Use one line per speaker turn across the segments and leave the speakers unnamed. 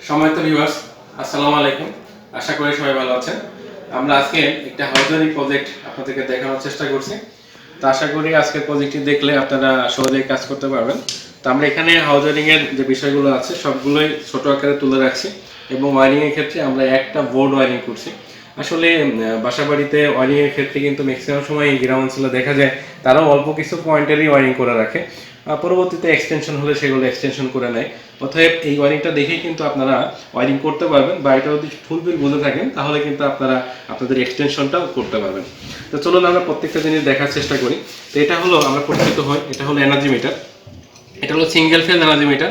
সম্মানিত ভিউয়ার্স, আসসালামু আলাইকুম। আশা করি সবাই ভালো আছেন। আমরা আজকে একটা হাউজিং প্রজেক্ট আপনাদেরকে দেখানোর চেষ্টা করছি। তো আশা করি আজকের প্রজেক্টটি দেখলে আপনারা সহজেই কাজ করতে পারবেন। তো আমরা এখানে হাউজিং এর যে বিষয়গুলো আছে সবগুলোই ছোট আকারে তুলে রাখছি এবং ওয়ারিং এর ক্ষেত্রে আমরা একটা বোর্ড ওয়ারিং করছি। আসলে বাসাবাড়িতে ওয়ারিং এর ক্ষেত্রে কিন্তু ম্যাক্সিমাম সময় গ্রাম অঞ্চলে দেখা যায় তারাও অল্প কিছু পয়েন্টেরই ওয়ারিং করে রাখে, পরবর্তীতে এক্সটেনশন হলে সেগুলো এক্সটেনশন করে নেয়। অতএব এই ওয়ারিংটা দেখেই কিন্তু আপনারা ওয়ারিং করতে পারবেন, বা এটা যদি ফুলফিল বুঝে থাকেন তাহলে কিন্তু আপনারা আপনাদের এক্সটেনশনটাও করতে পারবেন। তো চলুন আমরা প্রত্যেকটা জিনিস দেখার চেষ্টা করি। তো এটা হলো আমরা পরিচিত হই, এটা হলো এনার্জি মিটার। এটা হলো সিঙ্গেল ফেজ এনার্জি মিটার।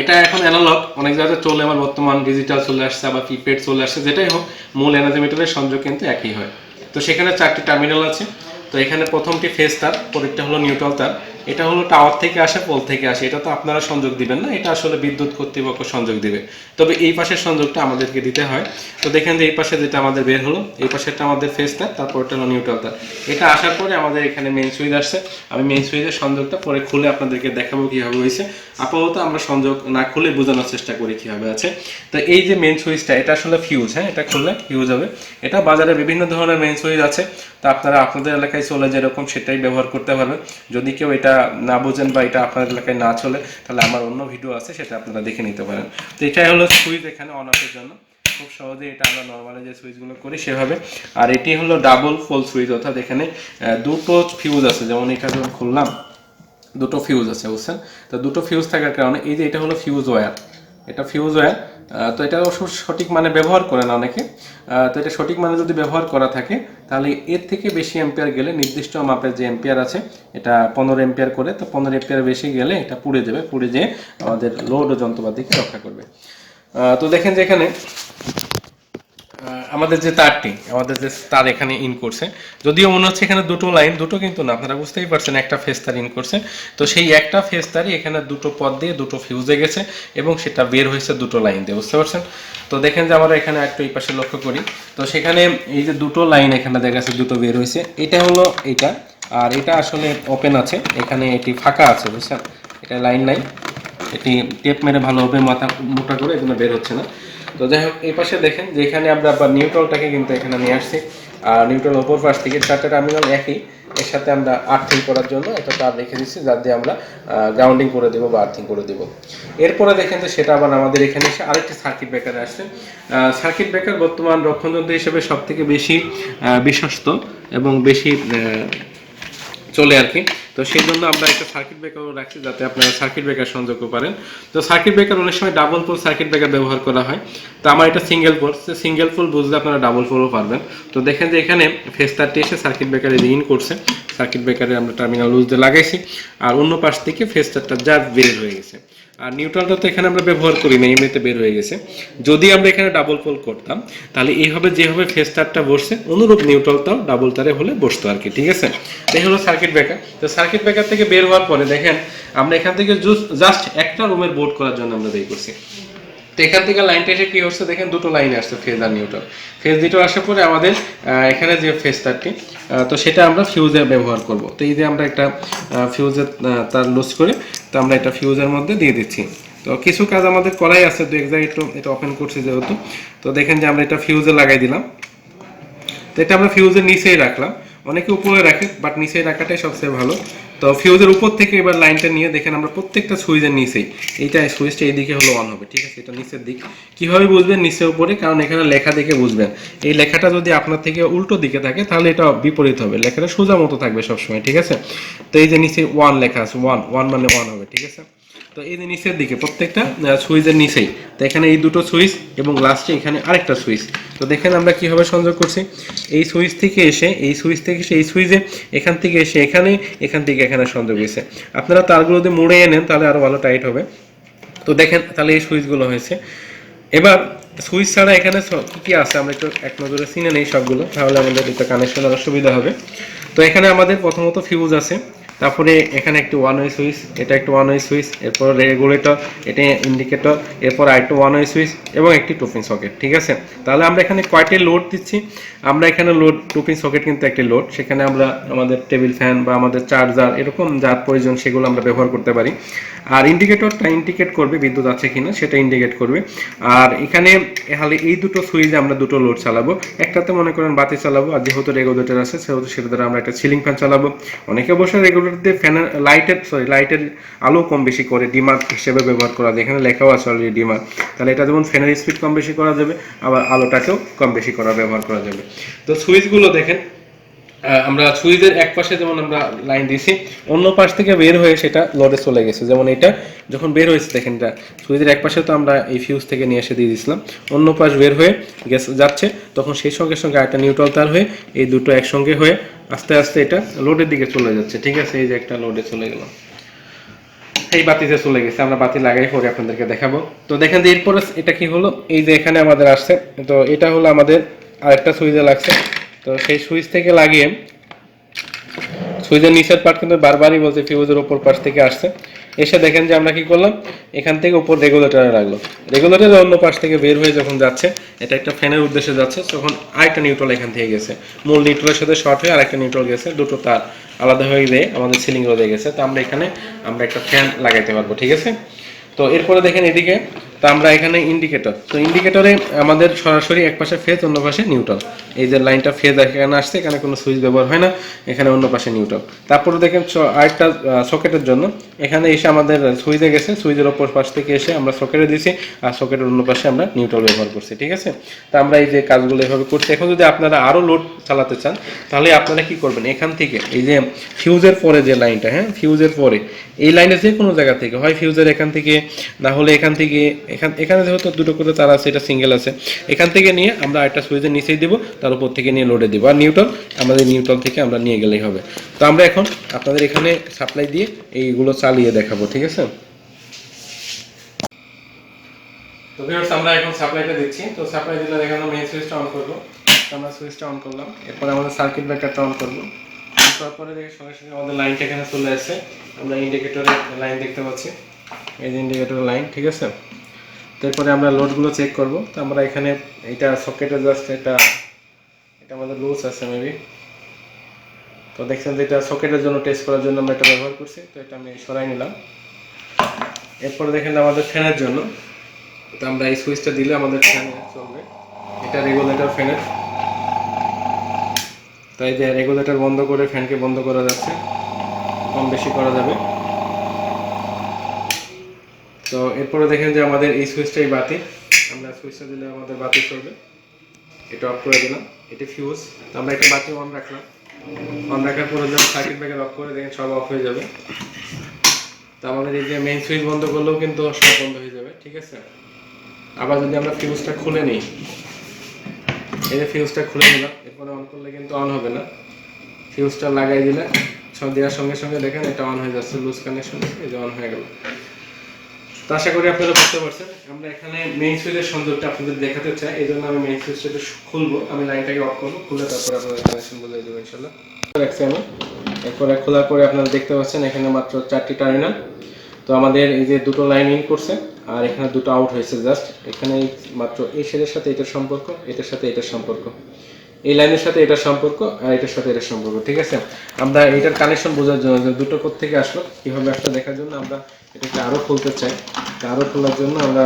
এটা এখন অ্যানালগ, অনেক জায়গায় চলে, আমার বর্তমান ডিজিটাল চলে আসছে, আবার প্রিপেড চলে আসছে। যেটাই হোক, মূল এনার্জি মিটারের সংযোগ কিন্তু একই হয়। তো সেখানে 4টি টার্মিনাল আছে। তো এখানে প্রথমটি ফেজ তার, পরেরটা হলো নিউট্রাল তার। এটা হলো টাওয়ার থেকে আসে, পোল থেকে আসে। এটা তো আপনারা সংযোগ দিবেন না, এটা আসলে বিদ্যুৎ কর্তৃপক্ষ সংযোগ দিবে। তবে এই পাশের সংযোগটা আমাদেরকে দিতে হয়। তো দেখেন যে এই পাশে যেটা আমাদের বের হলো, এই পাশেরটা আমাদের ফেজ তার, তারপরটা হলো নিউট্রাল তার। এটা আসার পরে আমাদের এখানে মেইন সুইচ আসছে। আমি মেইন সুইচের সংযোগটা পরে খুলে আপনাদেরকে দেখাবো কীভাবে হয়েছে। আপাতত আমরা সংযোগ না খুলে বোঝানোর চেষ্টা করি কীভাবে আছে। তো এই যে মেইন সুইচটা, এটা আসলে ফিউজ। হ্যাঁ, এটা খুললে ফিউজ হবে। এটা বাজারে বিভিন্ন ধরনের মেইন সুইচ আছে, তা আপনারা আপনাদের এলাকায় চলে যেরকম সেটাই ব্যবহার করতে পারবেন। যদি কেউ এটা না বোঝেন বা এটা আপনার এলাকায় না চলে, তাহলে আমার অন্য ভিডিও আছে, সেটা আপনারা দেখে নিতে পারেন। তো এটাই হলো সুইচ এখানে অন অফের জন্য। খুব সহজে এটা আমরা নর্মালি যে সুইচগুলো করি সেভাবে। আর এটি হলো ডাবল পোল সুইচ, অর্থাৎ এখানে দুটো ফিউজ আছে। যেমন এটা যখন খুললাম, দুটো ফিউজ আছে, বুঝছেন? তো দুটো ফিউজ থাকার কারণে এই যে এটা হলো ফিউজ ওয়্যার, এটা ফিউজ ওয়্যার। তো এটা সঠিক মানে ব্যবহার করে না অনেকে। তো এটা সঠিক মানে যদি ব্যবহার করা থাকে, তাহলে এর থেকে বেশি এম্পিয়ার গেলে, নির্দিষ্ট মাপের যে এম্পিয়ার আছে, এটা 15 এম্পিয়ার করে, তো 15 এম্পিয়ার বেশি গেলে এটা পুড়ে যাবে, পুড়ে যেয়ে আমাদের লোড ও যন্ত্রপাতিকে রক্ষা করবে। তো দেখেন যে এখানে আমাদের যে তারটি, আমাদের যে তার এখানে ইন করছে, যদিও মনে হচ্ছে এখানে দুটো লাইন, দুটো কিন্তু না, আপনারা বুঝতেই পারছেন একটা ফেজ তার ইন করছে। তো সেই একটা ফেজ তারই এখানে দুটো পথ দিয়ে দুটো ফিউজে গেছে এবং সেটা বের হয়েছে দুটো লাইন দিয়ে, বুঝতে পারছেন? তো দেখেন যে আমরা এখানে একটু এই পাশে লক্ষ্য করি, তো সেখানে এই যে দুটো লাইন এখানে দেখা যাচ্ছে, দুটো বের হয়েছে। এটা হলো এইটা, আর এটা আসলে ওপেন আছে, এখানে এটি ফাঁকা আছে, বুঝছেন? এটা লাইন নাই, এটি টেপ মেরে ভালোভাবে মাথা মোটা করে এগুলো বের হচ্ছে না। তো যাই হোক, এই পাশে দেখেন যে এখানে আমরা আবার নিউট্রালটাকে কিন্তু এখানে নিয়ে আসছি। আর নিউট্রাল ওপর পাশ থেকে 4টা টার্মিনাল একই, এর সাথে আমরা আর্থিং করার জন্য একটা তার রেখে দিচ্ছি, যার দিয়ে আমরা গ্রাউন্ডিং করে দেবো বা আর্থিং করে দেবো। এরপরে দেখেন যে সেটা আবার আমাদের এখানে এসে আরেকটি সার্কিট ব্রেকার আসছে। সার্কিট ব্রেকার বর্তমান রক্ষণযন্ত্র হিসেবে সব থেকে বেশি বিশ্বস্ত এবং বেশি চলে আর কি। তো সেই জন্য আমরা একটা সার্কিট ব্রেকারও রাখছি, যাতে আপনারা সার্কিট ব্রেকার সংযোগ করেন। তো সার্কিট ব্রেকার অনেক সময় ডাবল পোল সার্কিট ব্রেকার ব্যবহার করা হয়। তো আমার এটা সিঙ্গেল পোল, সিঙ্গেল পোল বুঝলে আপনারা ডাবল পোলও পারবেন। তো দেখেন যে এখানে ফেজ তারটি এসে সার্কিট ব্রেকারে ইন করছে, সার্কিট ব্রেকারে আমরা টার্মিনাল লুজ দিয়ে লাগাইছি, আর অন্য পাশ থেকে ফেজ তারটা যা বের হয়ে গেছে। আর নিউট্রালটা তো এখানে আমরা ব্যবহার করি না, এমনিতে বের হয়ে গেছে। যদি আমরা এখানে ডাবল পোল করতাম, তাহলে এইভাবে যেভাবে ফেজ তারটা বসছে, অনুরূপ নিউট্রালটাও ডাবল তারে হলে বসতো আর কি, ঠিক আছে? এই হলো সার্কিট ব্রেকার। তো সার্কিট ব্রেকার থেকে বের হওয়ার পরে দেখেন আমরা এখান থেকে জাস্ট একটা রুমের বোর্ড করার জন্য আমরা বের করছি। তো এখান থেকে লাইনটা এসে কি হচ্ছে দেখেন, দুটো লাইন আসছে, ফেজ আর নিউট্রাল। ফেজ দুটো আসার পরে আমাদের এখানে যে ফেজ তারটি, তো সেটা আমরা ফিউজে ব্যবহার করব। তো এই যে আমরা একটা ফিউজের তার লুজ করে, তো আমরা এটা ফিউজের মধ্যে দিয়ে দিচ্ছি। তো কিছু কাজ আমাদের করাই আছে, তো এক্সাক্ট এটা ওপেন করছি যেহেতু। তো দেখেন যে আমরা এটা ফিউজে লাগাই দিলাম। তো এটা আমরা ফিউজের নিচেই রাখলাম, অনেকে উপরে রাখে, বাট নিচেই রাখাটাই সবচেয়ে ভালো। তো ফিউজের উপর থেকে এবার লাইনটা নিয়ে দেখেন আমরা প্রত্যেকটা সুইচের নিচেই, এইটা সুইচটা এইদিকে হলো অন হবে, ঠিক আছে? এটা নিচের দিক। কীভাবে বুঝবেন নিচে উপরে? কারণ এখানে লেখা দেখে বুঝবেন। এই লেখাটা যদি আপনার থেকে উল্টো দিকে থাকে, তাহলে এটা বিপরীত হবে, লেখাটা সোজা মতো থাকবে সবসময়, ঠিক আছে? তো এই যে নিচে ওয়ান লেখা আছে, ওয়ান ওয়ান মানে ওয়ান হবে, ঠিক আছে? তো এই যে নিচের দিকে প্রত্যেকটা সুইচের নিচেই, তো এখানে এই দুটো সুইচ এবং লাস্টে এখানে আরেকটা সুইচ। তো দেখেন আমরা কিভাবে সংযোগ করছি, এই সুইচ থেকে এসে এই সুইচ থেকে এসে এই সুইচে, এখান থেকে এসে এখানে, এখান থেকে এখানে সংযোগ হয়েছে। আপনারা তারগুলো যদি মুড়ে এনেন তাহলে আরো ভালো টাইট হবে। তো দেখেন তাহলে এই সুইচগুলো হয়েছে। এবার সুইচ ছাড়া এখানে কি কি আছে আমরা একটু এক নজরে চিনে নেই সবগুলো, তাহলে আমাদের এটা কানেকশন আরো সুবিধা হবে। তো এখানে আমাদের প্রথমত ফিউজ আছে, তারপরে এখানে একটি ওয়ান ওয়ে সুইচ, এটা একটু ওয়ান ওয়ে সুইচ, এরপর রেগুলেটর, এটা ইন্ডিকেটর, এরপর আরেকটু ওয়ান ওয়ে সুইচ এবং একটি টু পিন সকেট। ঠিক আছে, তাহলে আমরা এখানে কয়টি লোড দিচ্ছি? আমরা এখানে লোড টু পিন সকেট কিন্তু একটি লোড, সেখানে আমরা আমাদের টেবিল ফ্যান বা আমাদের চার্জার এরকম যার প্রয়োজন সেগুলো আমরা ব্যবহার করতে পারি। আর ইন্ডিকেটরটা ইন্ডিকেট করবে বিদ্যুৎ আছে কিনা, সেটা ইন্ডিকেট করবে। আর এখানে তাহলে এই দুটো সুইচে আমরা দুটো লোড চালাবো, একটাতে মনে করেন বাতি চালাবো, আর যেহেতু রেগুলেটর আছে সেহেতু সেটা দ্বারা আমরা একটা সিলিং ফ্যান চালাবো। অনেকে অবশ্যই রেগুলেটর দিয়ে ফ্যানের লাইটের আলো কম বেশি করে ডিমার হিসেবে ব্যবহার করা যায়, এখানে লেখাও আছে অলরেডি ডিমার। তাহলে এটা যেমন ফ্যানের স্পিড কম বেশি করা যাবে, আবার আলোটাকেও কম বেশি করা ব্যবহার করা যাবে। তো সুইচগুলো দেখেন, আমরা সুইচের এক পাশে যেমন আমরা লাইন দিয়েছি, অন্য পাশ থেকে বের হয়ে সেটা লোডে চলে গেছে। যেমন এটা যখন বের হয়েছে দেখেন, এটা সুইচের এক পাশে তো আমরা এই ফিউজ থেকে নিয়ে এসে দিয়ে দিয়েছিলাম, অন্য পাশ বের হয়ে যাচ্ছে, তখন সেই সঙ্গে সঙ্গে একটা নিউট্রাল তার হয়ে এই দুটো একসঙ্গে হয়ে আস্তে আস্তে এটা লোডের দিকে চলে যাচ্ছে। ঠিক আছে, এই যে একটা লোডে চলে গেল, এই বাতিতে চলে গেছে, আমরা বাতি লাগাই পরে আপনাদেরকে দেখাবো। তো দেখেন যে এরপরে এটা কি হলো, এই যে এখানে আমাদের আসছে, তো এটা হলো আমাদের আরেকটা সুইচে লাগছে। তো সেই সুইচ থেকে লাগিয়ে সুইচের নিচের পার্ট কিন্তু বারবারই বলছে ফিউজের ওপর পাশ থেকে আসছে, এসে দেখেন যে আমরা কি করলাম, এখান থেকে উপর রেগুলেটরে রাখলো, রেগুলেটরের অন্য পাশ থেকে বের হয়ে যখন যাচ্ছে, এটা একটা ফ্যানের উদ্দেশ্যে যাচ্ছে, তখন আরেকটা নিউট্রাল এখান থেকে গেছে, মূল নিউট্রালের সাথে শর্ট হয়ে আরেকটা নিউট্রাল গেছে, দুটো তার আলাদা হয়ে গিয়ে আমাদের সিলিং রোধে গেছে। তো আমরা এখানে একটা ফ্যান লাগাইতে পারবো। ঠিক আছে, তো এরপরে দেখেন এদিকে, তো আমরা এখানে ইন্ডিকেটর, তো ইন্ডিকেটরে আমাদের সরাসরি এক পাশে ফেজ, অন্য পাশে নিউট্রাল, এই যে লাইনটা ফেজ এখানে আসছে, এখানে কোনো সুইচ ব্যবহার হয় না, এখানে অন্য পাশে নিউট্রাল। তারপরে দেখেন আরেকটা সকেটের জন্য, এখানে এসে আমাদের সুইচে গেছে, সুইচের ওপর পাশ থেকে এসে আমরা সকেটে দিয়েছি, আর সকেটের অন্য পাশে আমরা নিউট্রাল ব্যবহার করছি। ঠিক আছে, তো আমরা এই যে কাজগুলো এভাবে করছি। এখন যদি আপনারা আরও লোড চালাতে চান, তাহলে আপনারা কি করবেন, এখান থেকে এই যে ফিউজের পরে যে লাইনটা, হ্যাঁ ফিউজের পরে এই লাইনের যে কোনো জায়গা থেকে, হয় ফিউজের এখান থেকে, না হলে এখান থেকে, এখানে যেহেতু দুটো করে তার আছে, এটা সিঙ্গেল আছে, এখান থেকে নিয়ে আমরা একটা সুইচের নিচেই দিব, তার উপর থেকে নিয়ে লোডে দিব, আর নিউট্রাল আমাদের নিউট্রাল থেকে আমরা নিয়ে গেলেই হবে। তো আমরা এখন আপনাদের এখানে সাপ্লাই দিয়ে এইগুলো চালিয়ে দেখাবো। ঠিক আছে, তো ভিউয়ার্স আমরা এখন সাপ্লাইটা দিচ্ছি। তো সাপ্লাই দিলে এখানে মেইন সুইচটা অন করব, আমরা সুইচটা অন করলাম, এরপর আমাদের সার্কিট ব্রেকারটা অন করব, তারপরে দেখে সঙ্গে সঙ্গে আমাদের লাইনটা এখানে চলে আসছে, আমরা ইন্ডিকেটরের লাইন দেখতে পাচ্ছি, এই যে ইন্ডিকেটরের লাইন। ঠিক আছে, তারপরে আমরা লোডগুলো চেক করব। তো আমরা এখানে এটা সকেটে জাস্ট এটা আমাদের লুজ আছে মেবি, তো দেখছেন যে এটা সকেটের জন্য টেস্ট করার জন্য আমরা এটা ব্যবহার করছি, তো এটা আমি সরাই নিলাম। এরপরে দেখেন আমাদের ফ্যানের জন্য, তো আমরা এই সুইচটা দিলে আমাদের ফ্যান চলবে, এটা রেগুলেটর ফ্যানের, তাই যে রেগুলেটর বন্ধ করে ফ্যানকে বন্ধ করা যাচ্ছে, কম বেশি করা যাবে। তো এরপরে দেখেন যে আমাদের এই সুইচটাই বাতি, আমরা সুইচটা দিলে আমাদের বাতি চলবে, এটা অফ করে দিলাম, এটা ফিউজ। তো আমরা এটা বাতি অন রাখলাম, অন রাখার পরে যখন সার্কিট ব্রেকার অফ করে দেখেন সব অফ হয়ে যাবে। তো আমাদের এই যে মেইন সুইচ বন্ধ করলেও কিন্তু সব বন্ধ হয়ে যাবে। ঠিক আছে, আবার যদি আমরা ফিউজটা খুলে নিই, এই যে ফিউজটা খুলে নিলাম, এরপরে অন করলে কিন্তু অন হবে না, ফিউজটা লাগাই দিলে সব দেওয়ার সঙ্গে সঙ্গে দেখেন এটা অন হয়ে যাচ্ছে, লুজ কানেকশন, এই যে অন হয়ে গেল। তো আশা করি আপনারা বুঝতে পারছেন। আমরা এখানে মেইন সুইচের সংযোগটা আপনাদের দেখাতে চাই, এই জন্য আমি মেইন সুইচটা খুলবো, আমি লাইনটাকে অফ করবো, খুলে তারপরে আপনাদের কানেকশন বুঝিয়ে দেবো ইনশাল্লাহ। রাখছি আমি, এরপরে খোলার পরে আপনারা দেখতে পাচ্ছেন এখানে মাত্র 4টি টার্মিনাল। তো আমাদের এই যে দুটো লাইন ইন করছে, আর এখানে দুটো আউট হয়েছে, জাস্ট এখানে মাত্র এই শেডের সাথে এটার সম্পর্ক, এটার সাথে এটার সম্পর্ক, এই লাইনের সাথে এটার সম্পর্ক, আর এটার সাথে এটার সম্পর্ক। ঠিক আছে, আমরা এটার কানেকশন বোঝার জন্য যে দুটো কোথা থেকে আসলো, কীভাবে আসলে দেখার জন্য আমরা এটাকে আরও খুলতে চাই। আরও খোলার জন্য আমরা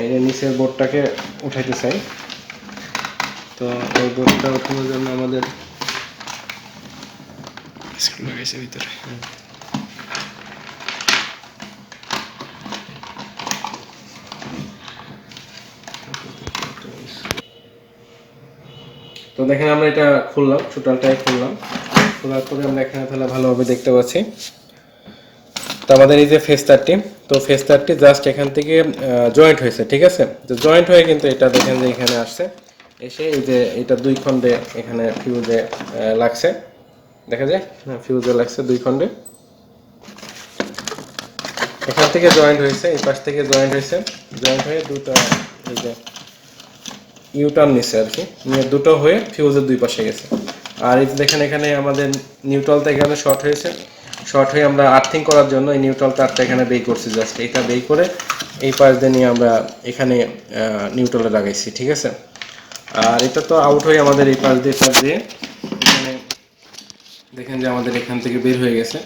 এই নিচের বোর্ডটাকে উঠাইতে চাই। তো এই বোর্ডটা ওঠানোর জন্য আমাদের ভিতরে তো দেখেন আমরা এটা খুললাম, টোটালটাই খুললাম, খোলার পরে আমরা এখানে তাহলে ভালোভাবে দেখতে পাচ্ছি। তো আমাদের এই যে ফেস তারটি, তো ফেস তারটি জাস্ট এখান থেকে জয়েন্ট হয়েছে। ঠিক আছে, তো জয়েন্ট হয়ে কিন্তু এটা দেখেন যে এখানে আসছে, এসে এই যে এটা দুই খণ্ডে এখানে ফিউজে লাগছে, দেখা যায় ফিউজে লাগছে দুই খণ্ডে, এখান থেকে জয়েন্ট হয়েছে, এই পাশ থেকে জয়েন্ট হয়েছে, জয়েন্ট হয়ে দুটো এই যে ইউটার্ন নিচ্ছে আর কি, নিয়ে দুটো হয়ে ফিউজের দুই পাশে গেছে। আর এই যে দেখেন এখানে আমাদের নিউট্রালটা এখানে শর্ট হয়েছে, শর্ট হয়ে আমরা আর্থিং করার জন্য এই নিউট্রাল তারটা এখানে বেই করছি, জাস্ট এটা বেই করে এই পাশ দিয়ে নিয়ে আমরা এখানে নিউট্রালে লাগাইছি, ঠিক আছে। আর এটা তো আউট হয়ে আমাদের এই পাশ দিয়ে এখানে দেখেন যে আমাদের এখান থেকে বের হয়ে গেছে।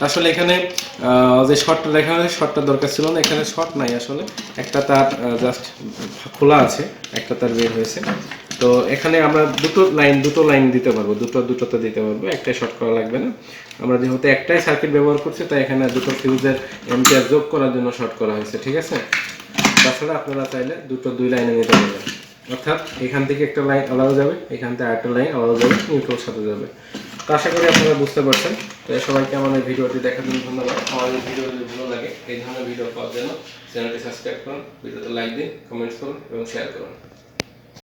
আসলে এখানে যে শর্টটা দেখানো হয় শর্টটা দরকার ছিল না, এখানে শর্ট নাই আসলে, একটা তার জাস্ট খোলা আছে, একটা তার বের হয়েছে। তো এখানে আমরা দুটো লাইন দিতে পারবো, দুটোতে দিতে পারবো, একটাই শর্ট করা লাগবে না। আমরা যেহেতু একটাই সার্কিট ব্যবহার করছি তাই এখানে দুটো ফিউজের এম্পিয়ার যোগ করার জন্য শর্ট করা হয়েছে, ঠিক আছে। তাছাড়া আপনারা চাইলে দুই লাইনে নিতে পারবেন, অর্থাৎ এখান থেকে একটা লাইন আলাদা যাবে, এখান থেকে আরেকটা লাইন আলাদা যাবে, নিউট্রাল সাথে যাবে। তো আশা করি আপনারা বুঝতে পারছেন। তো সবাইকে আমাদের ভিডিওটি দেখার জন্য ধন্যবাদ। আমাদের ভিডিও যদি ভালো লাগে এই ধরনের ভিডিও পাওয়ার জন্য চ্যানেলটি সাবস্ক্রাইব করুন, ভিডিওতে লাইক দিন, কমেন্টস করুন এবং শেয়ার করুন।